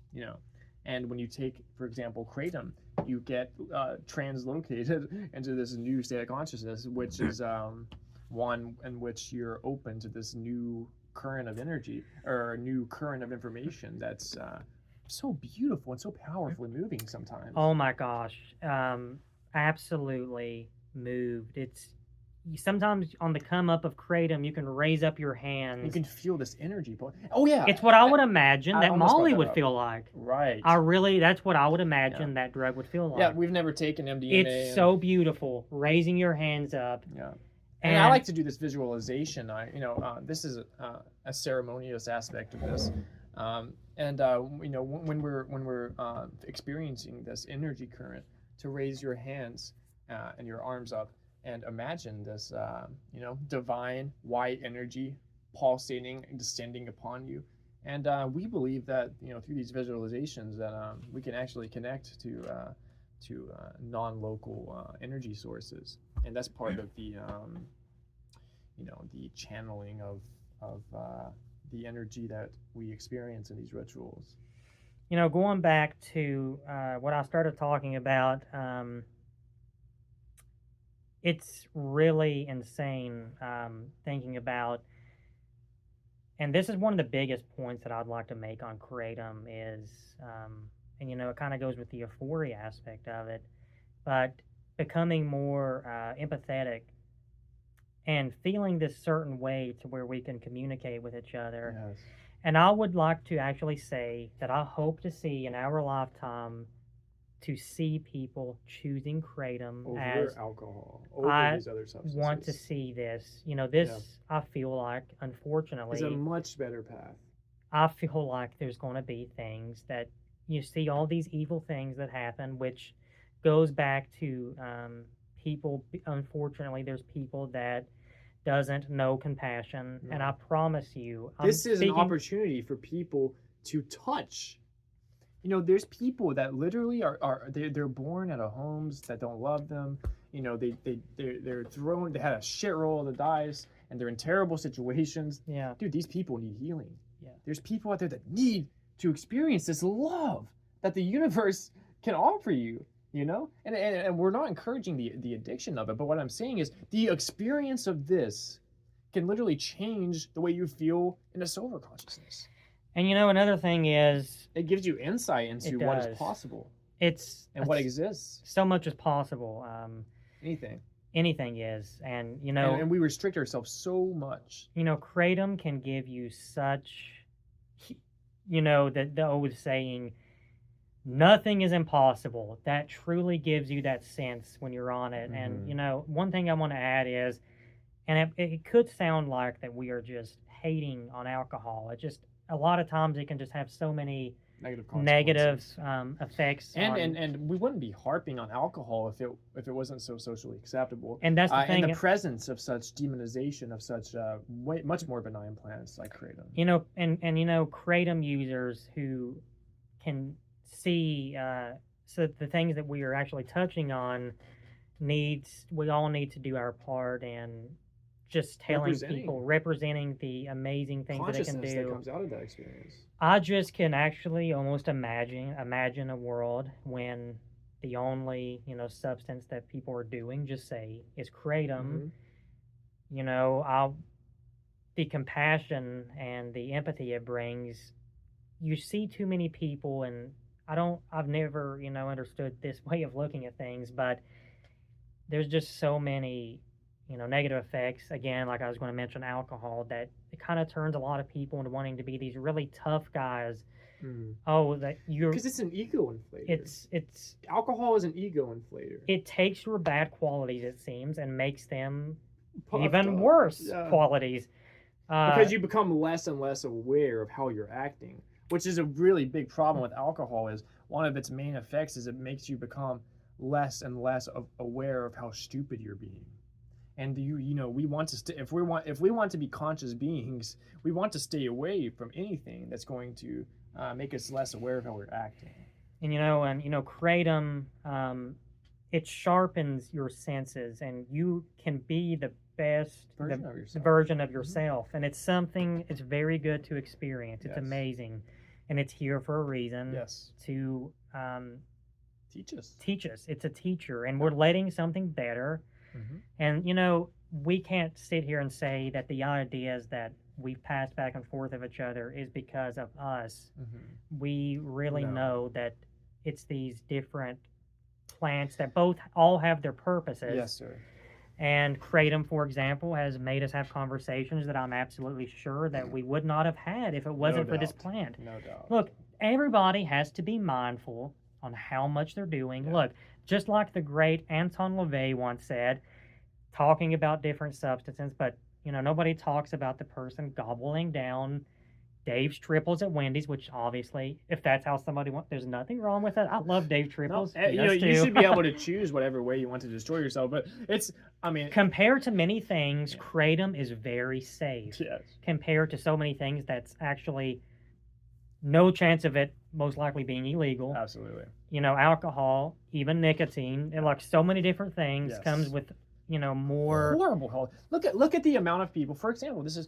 and when you take, for example, kratom, you get translocated into this new state of consciousness, which is one in which you're open to this new current of energy or a new current of information that's so beautiful and so powerfully moving sometimes. Oh my gosh, absolutely moved. It's sometimes on the come up of kratom, you can raise up your hands. You can feel this energy. Oh yeah, it's what I would imagine that almost brought Molly that would up. feel like. Right. That's what I would imagine that drug would feel like. Yeah, we've never taken MDMA. It's so beautiful, raising your hands up. Yeah. And I like to do this visualization. This is a ceremonious aspect of this, when we're experiencing this energy current, to raise your hands and your arms up and imagine this, divine white energy pulsating and descending upon you. And we believe that through these visualizations that we can actually connect to non-local energy sources, and that's part of the the channeling of the energy that we experience in these rituals. Going back to what I started talking about, it's really insane thinking about, and this is one of the biggest points that I'd like to make on kratom is, and it kind of goes with the euphoria aspect of it, but becoming more empathetic and feeling this certain way to where we can communicate with each other. Yes. And I would like to actually say that I hope to see in our lifetime to see people choosing kratom over as alcohol, over these other substances. Want to see this. This, yeah. I feel like, unfortunately, is a much better path. I feel like there's going to be things that you see, all these evil things that happen, which goes back to people. Unfortunately, there's people that doesn't know compassion, and I promise you, this is an opportunity for people to touch. There's people that literally they're born out of homes that don't love them. They're thrown. They had a shit roll of the dice, and they're in terrible situations. Yeah, dude, these people need healing. Yeah, there's people out there that need to experience this love that the universe can offer you. And we're not encouraging the addiction of it, but what I'm saying is the experience of this can literally change the way you feel in a sober consciousness. And another thing is, it gives you insight into what is possible. What exists. So much is possible. Anything is, and and we restrict ourselves so much. Kratom can give you such, the old saying, nothing is impossible. That truly gives you that sense when you're on it. Mm-hmm. And one thing I want to add is, and it could sound like that we are just hating on alcohol. It just, a lot of times it can just have so many negative effects. And we wouldn't be harping on alcohol if it wasn't so socially acceptable. And that's the thing. In the presence of such demonization of such much more benign plants like kratom. And kratom users who can see so the things that we are actually touching on we all need to do our part in just representing the amazing things that it can do. That comes out of that experience. I just can actually almost imagine a world when the only substance that people are doing, just say, is kratom. Mm-hmm. The compassion and the empathy it brings. You see too many people, and I've never understood this way of looking at things, but there's just so many negative effects. Again, like I was going to mention alcohol, that it kind of turns a lot of people into wanting to be these really tough guys. Because it's an ego inflator. It's alcohol is an ego inflator. It takes your bad qualities, it seems, and makes them even worse qualities. because you become less and less aware of how you're acting, which is a really big problem with alcohol. Is one of its main effects is it makes you become less and less aware of how stupid you're being. And we want to if we want to be conscious beings, we want to stay away from anything that's going to make us less aware of how we're acting. And kratom, it sharpens your senses, and you can be the best version of yourself. And it's very good to experience. It's amazing, and it's here for a reason. Yes. To teach us. It's a teacher, and we're letting something better. And we can't sit here and say that the ideas that we've passed back and forth of each other is because of us. We really know that it's these different plants that all have their purposes. Yes, sir. And kratom, for example, has made us have conversations that I'm absolutely sure that we would not have had if it wasn't for this plant. No doubt. Look, everybody has to be mindful on how much they're doing. Yeah. Look, just like the great Anton LaVey once said, talking about different substances, but nobody talks about the person gobbling down Dave's triples at Wendy's, which obviously, if that's how somebody wants, there's nothing wrong with it. I love Dave triples. No, you should be able to choose whatever way you want to destroy yourself. But compared to many things, kratom is very safe. Yes. Compared to so many things, that's actually no chance of it most likely being illegal. Absolutely. Alcohol, even nicotine, and like so many different things comes with more horrible health. Look at the amount of people. For example, this is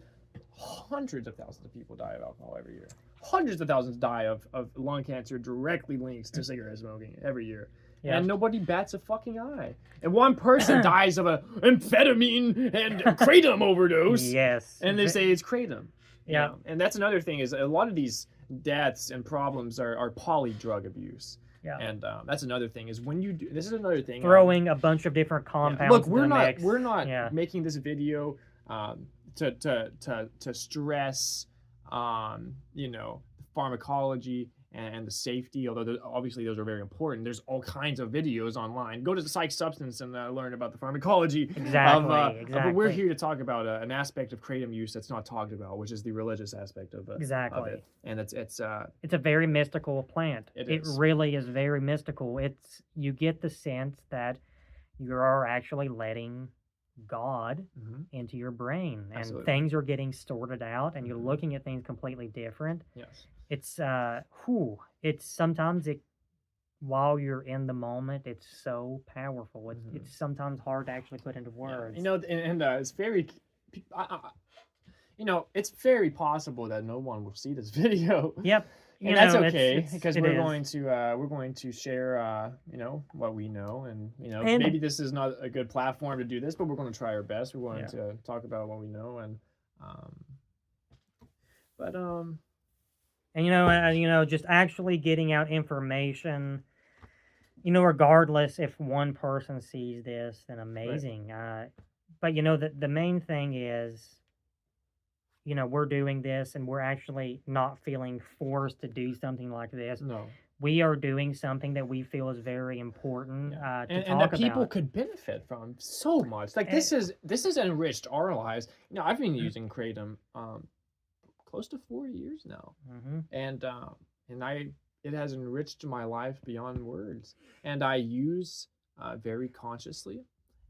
hundreds of thousands of people die of alcohol every year. Hundreds of thousands die of lung cancer directly linked to cigarette smoking every year. Yeah. And nobody bats a fucking eye. And one person dies of an amphetamine and kratom overdose. Yes. And they say it's kratom. Yeah. And that's another thing is a lot of these deaths and problems are poly drug abuse. Yeah. And that's another thing is when you do, this is another thing. Throwing a bunch of different compounds. Look, we're not making this video to stress pharmacology and the safety, although obviously those are very important. There's all kinds of videos online. Go to the Psych Substance and learn about the pharmacology. Exactly. But we're here to talk about an aspect of kratom use that's not talked about, which is the religious aspect of it. Exactly. Of it. And it's a very mystical plant. It really is very mystical. You get the sense that you are actually letting God into your brain, and Absolutely. Things are getting sorted out, and you're looking at things completely different. Yes. It's sometimes while you're in the moment, it's so powerful. It's sometimes hard to actually put into words. Yeah. It's very, it's very possible that no one will see this video. Yep. And that's okay because we're going to share what we know, and maybe this is not a good platform to do this, but we're going to try our best. We're going to talk about what we know, and just actually getting out information. Regardless if one person sees this, then amazing. Right. But the main thing is, we're doing this and we're actually not feeling forced to do something like this. No. We are doing something that we feel is very important to talk about. And that people could benefit from so much. Like this has enriched our lives. I've been using kratom close to 4 years now. And it has enriched my life beyond words. And I use very consciously.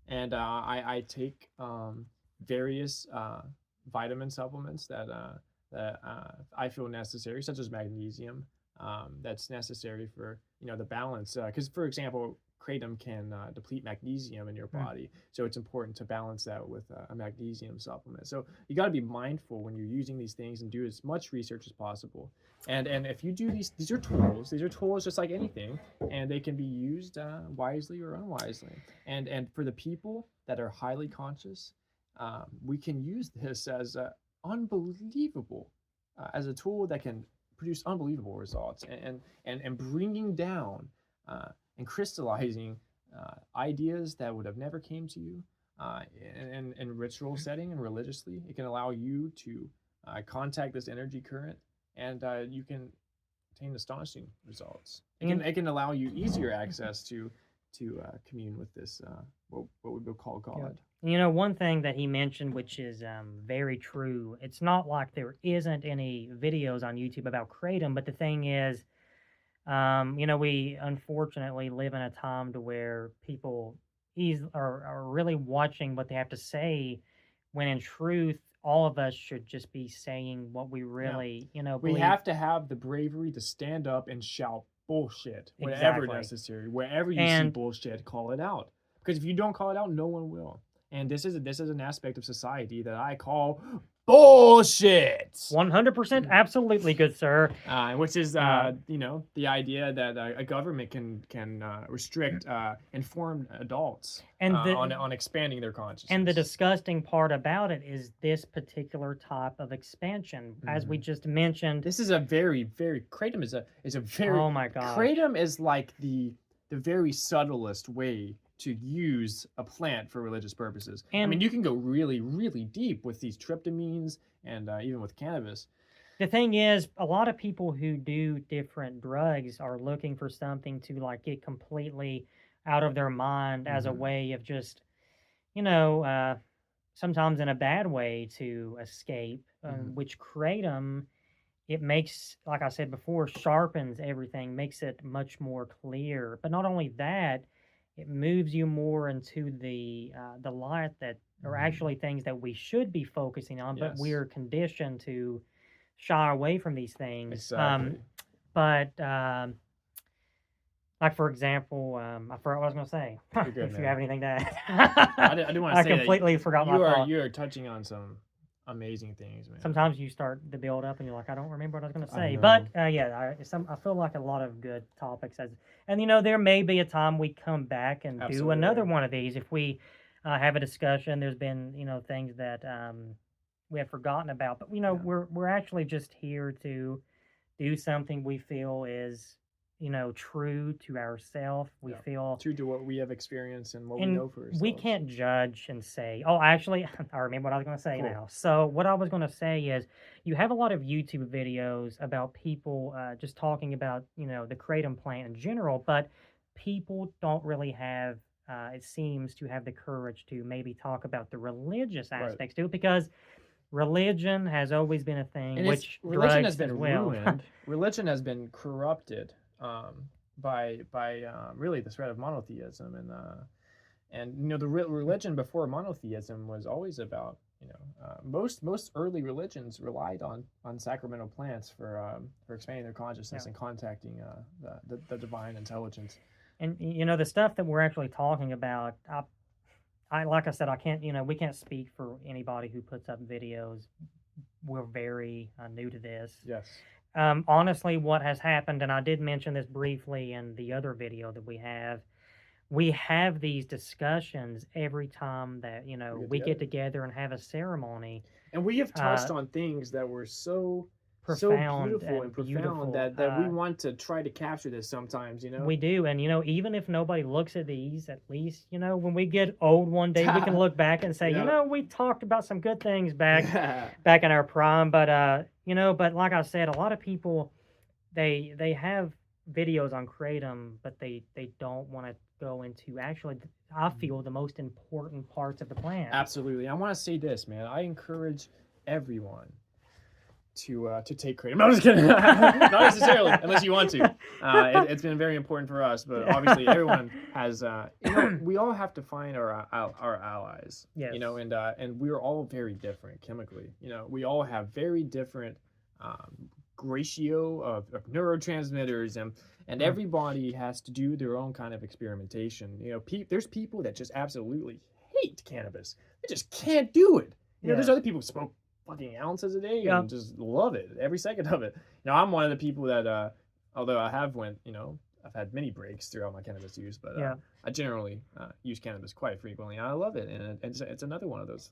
And I take various vitamin supplements that I feel necessary, such as magnesium, that's necessary for the balance. Because for example, kratom can deplete magnesium in your body, so it's important to balance that with a magnesium supplement. So you got to be mindful when you're using these things and do as much research as possible. And if you do these are tools. These are tools just like anything, and they can be used wisely or unwisely. And for the people that are highly conscious, we can use this as unbelievable, as a tool that can produce unbelievable results, and bringing down and crystallizing ideas that would have never came to you in ritual setting and religiously. It can allow you to contact this energy current, and you can obtain astonishing results. It can allow you easier access to commune with this what we would call God. One thing that he mentioned, which is very true, it's not like there isn't any videos on YouTube about Kratom, but the thing is, we unfortunately live in a time to where people are really watching what they have to say, when in truth, all of us should just be saying what we Yeah. really, We believe. have to have the bravery to stand up and shout bullshit whenever Exactly. necessary. Wherever you see And bullshit, call it out. Because if you don't call it out, no one will. And this is an aspect of society that I call bullshit. 100% absolutely, good sir. Which is the idea that a government can restrict informed adults And on expanding their consciousness. And the disgusting part about it is this particular type of expansion, as we just mentioned. This is a very, very Kratom is a very Oh my gosh. Kratom is like the very subtlest way to use a plant for religious purposes. I And mean, you can go really, really deep with these tryptamines and even with cannabis. the thing is, a lot of people who do different drugs are looking for something to like get completely out of their mind as a way of just, sometimes in a bad way to escape, which Kratom, it makes, like I said before, sharpens everything, makes it much more clear. But not only that, it moves you more into the light that are actually things that we should be focusing on, but Yes. we're conditioned to shy away from these things. Exactly. Like for example, I forgot what I was going to say. You're good, If you man. have anything to add, I do want to say completely that forgot my thought. you are touching on some amazing things, man. Sometimes you start the build up and you're like, I don't remember what I was going to say. know. But I feel like a lot of good topics. And there may be a time we come back and do Absolutely. another one of these if we have a discussion. There's been things that we have forgotten about, but we're actually just here to do something we feel is true to ourselves. We feel true to what we have experienced and what we know for ourselves. We can't judge and say, oh, actually, I remember what I was going to say now. So what I was going to say is, you have a lot of YouTube videos about people just talking about, the Kratom plant in general, but people don't really have, it seems, to have the courage to maybe talk about the religious aspects to it, because religion has always been a thing, and which religion drugs has been as well. ruined. Religion has been corrupted by really the threat of monotheism, and the religion before monotheism was always about most early religions relied on sacramental plants for expanding their consciousness and contacting the divine intelligence. And the stuff that we're actually talking about, I like I said, I can't we can't speak for anybody who puts up videos. We're very new to this. Yes. Honestly, what has happened, and I did mention this briefly in the other video that we have these discussions every time that we get together and have a ceremony. And we have touched on things that were so profound, beautiful and profound that we want to try to capture this sometimes. We do, and even if nobody looks at these, at least when we get old one day, we can look back and say, we talked about some good things back in our prime. But but like I said, a lot of people they have videos on Kratom, but they don't want to go into actually, I feel, the most important parts of the plant. Absolutely. I want to say this, man. I encourage everyone to take Kratom. No, I'm just kidding. Not necessarily, unless you want to. It's been very important for us, but obviously everyone has. We all have to find our allies. Yes. And we're all very different chemically. We all have very different ratio of neurotransmitters, and everybody has to do their own kind of experimentation. There's people that just absolutely hate cannabis. They just can't do it. There's other people who smoke fucking ounces a day and just love it, every second of it. I'm one of the people that although I have I've had many breaks throughout my cannabis use, but I generally use cannabis quite frequently, and I love it. And it's another one of those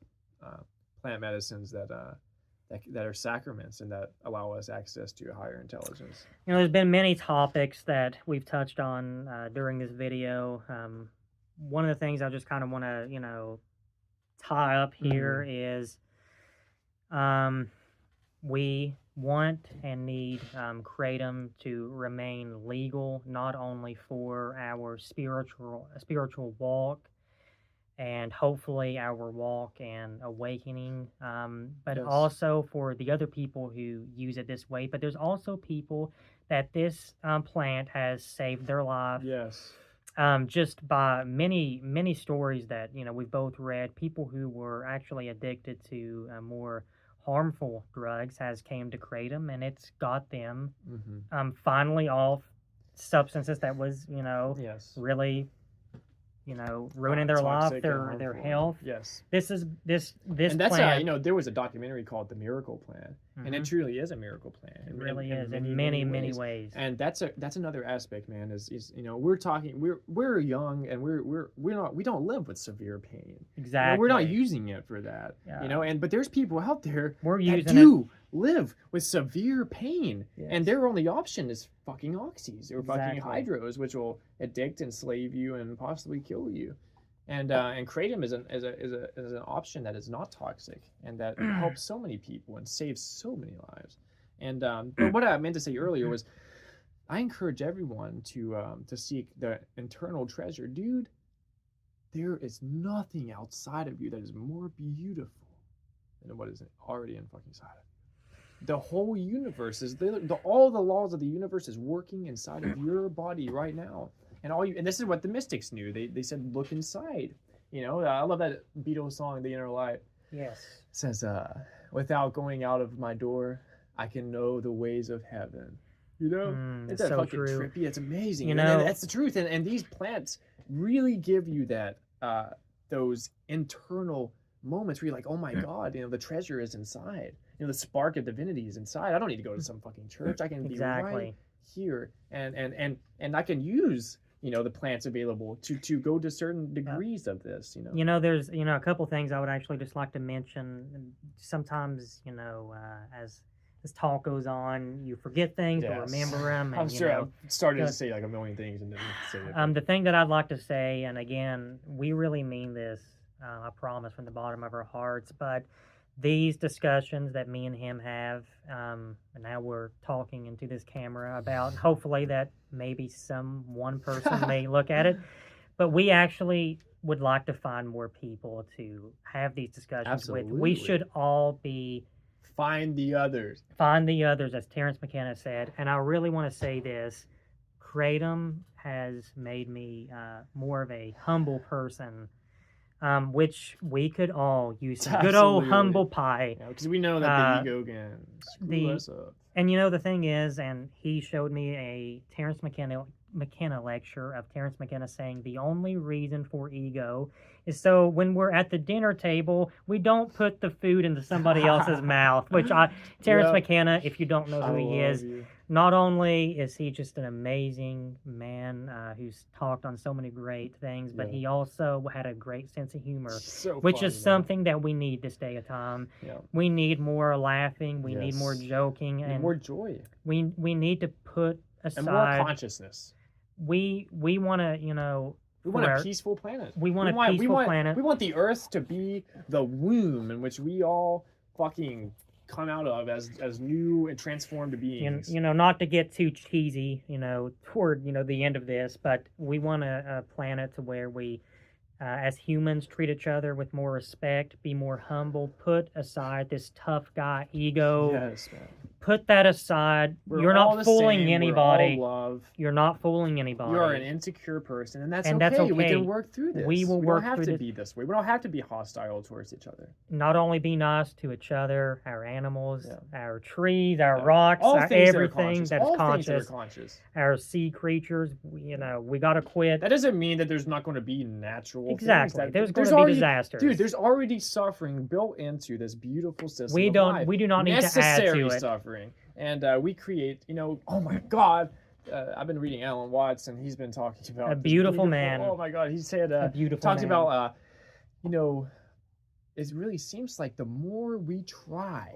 plant medicines that are sacraments and that allow us access to a higher intelligence. There's been many topics that we've touched on during this video. One of the things I just kind of want to tie up here is we want and need Kratom to remain legal, not only for our spiritual walk and hopefully our walk and awakening. But Yes. also for the other people who use it this way. But there's also people that this plant has saved their life. Yes. Just by many stories that we've both read, people who were actually addicted to more harmful drugs has came to Kratom, and it's got them Mm-hmm. finally off substances that was Yes. really ruining their life, Toxic and their harmful. health. Yes. This And that's plant. there was a documentary called The Miracle Plan, and it truly is a miracle plan. It really is in many ways. And that's another aspect, man. Is we're young and we don't live with severe pain. Exactly. We're not using it for that. Yeah. But there's people out there We're that using do live with severe pain, Yes. and their only option is fucking oxys or fucking Exactly. hydros, which will addict, enslave you, and possibly kill you. And kratom is an option that is not toxic and that helps so many people and saves so many lives. And but what I meant to say earlier was, I encourage everyone to seek the internal treasure, dude. There is nothing outside of you that is more beautiful than what is already in fucking side of you. The whole universe is all the laws of the universe is working inside of your body right now. And this is what the mystics knew. They said, look inside. I love that Beatles song, The Inner Light. Yes. It says, without going out of my door, I can know the ways of heaven. It's so fucking true. trippy. It's amazing. And that's the truth. And these plants really give you that those internal moments where you're like, oh my God, the treasure is inside. The spark of divinity is inside. I don't need to go to some fucking church. I can be right here, and I can use the plants available to go to certain degrees of this. There's a couple things I would actually just like to mention. Sometimes as talk goes on, you forget things but remember them. And, I'm sure I've started to say like a million things and didn't say it. The thing that I'd like to say, and again, we really mean this, I promise, from the bottom of our hearts, but these discussions that me and him have, and now we're talking into this camera about, hopefully that maybe one person may look at it, but we actually would like to find more people to have these discussions with. We should all be find the others, as Terrence McKenna said. And I really want to say this: Kratom has made me more of a humble person, which we could all use some good old humble pie. Because we know that the ego can screw us up. And the thing is, and he showed me a Terrence McKenna lecture of Terrence McKenna saying the only reason for ego is so when we're at the dinner table, we don't put the food into somebody else's mouth. Which Terrence McKenna, if you don't know who he is, not only is he just an amazing man who's talked on so many great things, but he also had a great sense of humor, which is something that we need this day of time. We need more laughing. We need more joking and more joy. We need to put aside and more consciousness. We want to we want a peaceful planet. We want a peaceful planet. We want the Earth to be the womb in which we all fucking come out of as new and transformed beings. Not to get too cheesy, toward the end of this, but we want a planet to where we, as humans, treat each other with more respect, be more humble, put aside this tough guy ego. Yes, man. Put that aside. You're not fooling anybody. You're not fooling anybody. You're an insecure person, and that's okay. We can work through this. We will work through this. We don't have to be this way. We don't have to be hostile towards each other. Not only be nice to each other, our animals, our trees, our rocks, everything that is conscious. Our sea creatures, we got to quit. That doesn't mean that there's not going to be natural things. There's going to be disasters. Dude, there's already suffering built into this beautiful system. We do not need to add to it. Suffering. And we create, oh my God, I've been reading Alan Watts, and he's been talking about a beautiful man. Oh my God, he said a beautiful talked man. About it really seems like the more we try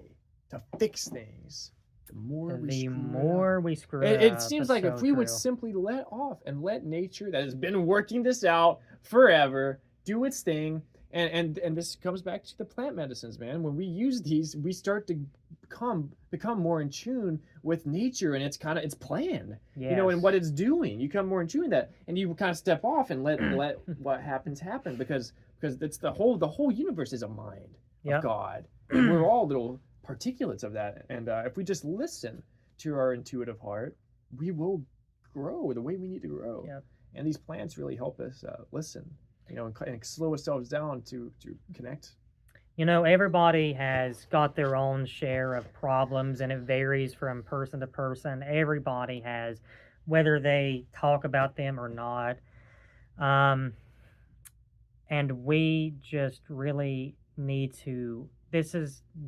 to fix things, the more we screw it up. It seems like if we would simply let off and let nature that has been working this out forever do its thing. And this comes back to the plant medicines, man. When we use these, we start to become more in tune with nature, and it's plan. Yes. And what it's doing. You become more in tune with that, and you kind of step off and let what happens happen, because because it's the whole universe is a mind Yep. of God, and we're all little particulates of that. And if we just listen to our intuitive heart, we will grow the way we need to grow. Yep. And these plants really help us listen, and slow ourselves down to connect. Everybody has got their own share of problems, and it varies from person to person. Everybody has, whether they talk about them or not. And we just really need to,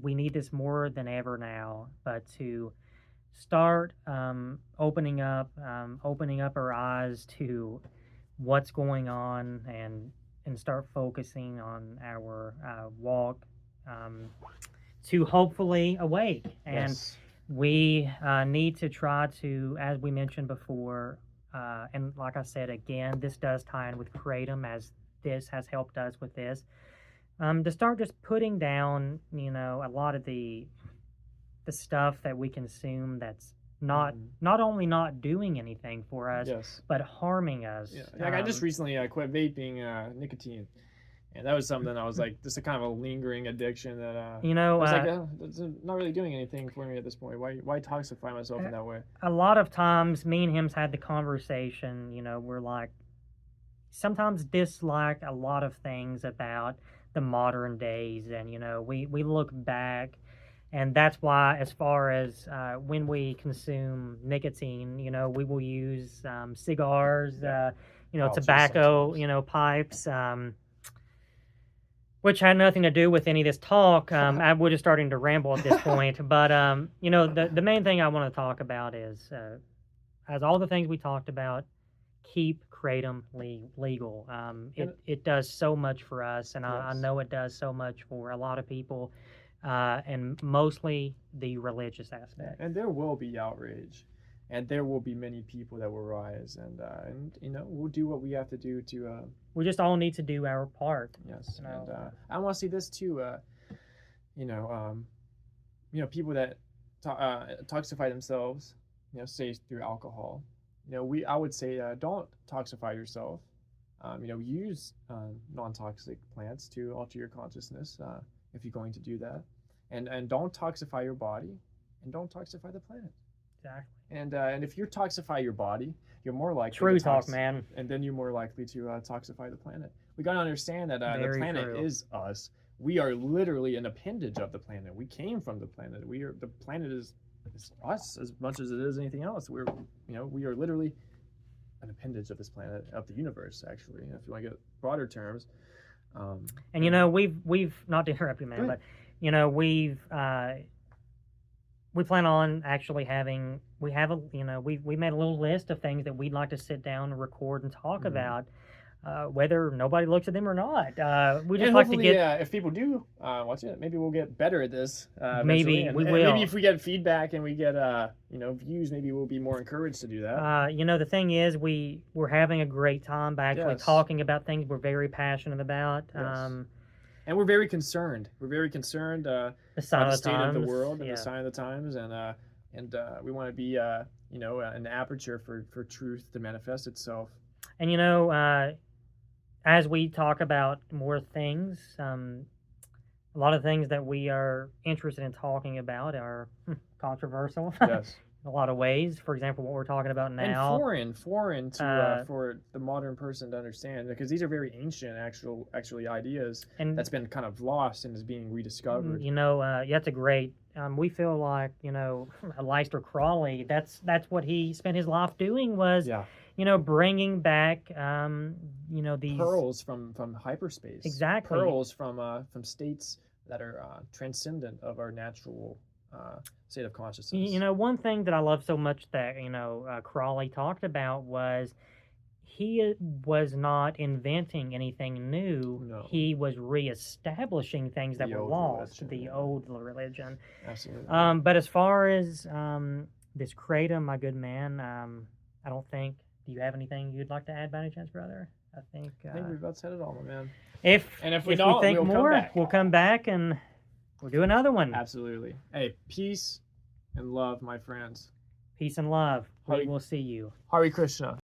we need this more than ever now, but to start opening up our eyes to what's going on, and start focusing on our walk to hopefully awake. And Yes. we need to try to, as we mentioned before, and like I said again, this does tie in with Kratom, as this has helped us with this, to start just putting down, a lot of the stuff that we consume that's not only not doing anything for us, Yes. but harming us. Yeah. Like I just recently quit vaping nicotine, and that was something I was like, this is a kind of a lingering addiction that I was like, it's not really doing anything for me at this point. Why toxify myself in that way? a lot of times me and him's had the conversation, we're like, sometimes dislike a lot of things about the modern days, and we look back, and that's why, as far as when we consume nicotine, we will use cigars, tobacco, pipes, which had nothing to do with any of this talk. We're just starting to ramble at this point, but the main thing I want to talk about is, as all the things we talked about, keep Kratom legal. It does so much for us, and I know it does so much for a lot of people, and mostly the religious aspect. And there will be outrage, and there will be many people that will rise, and we'll do what we have to do to. We just all need to do our part. Yes, and I want to see this too. People that toxify themselves, say through alcohol. I would say don't toxify yourself. Use non-toxic plants to alter your consciousness if you're going to do that, and don't toxify your body, and don't toxify the planet. Exactly. And if you toxify your body, you're more likely true talk, man. And then you're more likely to toxify the planet. We gotta understand that the planet is us. We are literally an appendage of the planet. We came from the planet. The planet is us as much as it is anything else. We are literally an appendage of this planet, of the universe, actually, if you want to get broader terms. And we've not to interrupt you, man, but we plan on actually having, we made a little list of things that we'd like to sit down and record and talk about, whether nobody looks at them or not. We just like to get, if people do watch it, maybe we'll get better at this. Maybe we will. Maybe if we get feedback and we get views, maybe we'll be more encouraged to do that. The thing is, we're having a great time by actually talking about things we're very passionate about. Yes. And we're very concerned. We're very concerned about the state of the world and the sign of the times, and we want to be an aperture for truth to manifest itself. And as we talk about more things, a lot of things that we are interested in talking about are controversial. Yes. In a lot of ways. For example, what we're talking about now. And foreign to for the modern person to understand, because these are very ancient actually ideas, and that's been kind of lost and is being rediscovered. That's a great. We feel like Aleister Crowley. That's what he spent his life doing, was bringing back these pearls from hyperspace. Exactly. Pearls from states that are transcendent of our natural state of consciousness. One thing that I love so much that Crawley talked about was he was not inventing anything new. No. He was reestablishing things that were lost. Religion, old religion. Absolutely. But as far as this Kratom, my good man, I don't think. Do you have anything you'd like to add by any chance, brother? I think we've about said it all, my man. If we think more, we'll come back and we'll do another one. Absolutely. Hey, peace and love, my friends. Peace and love. We will see you. Hare Krishna.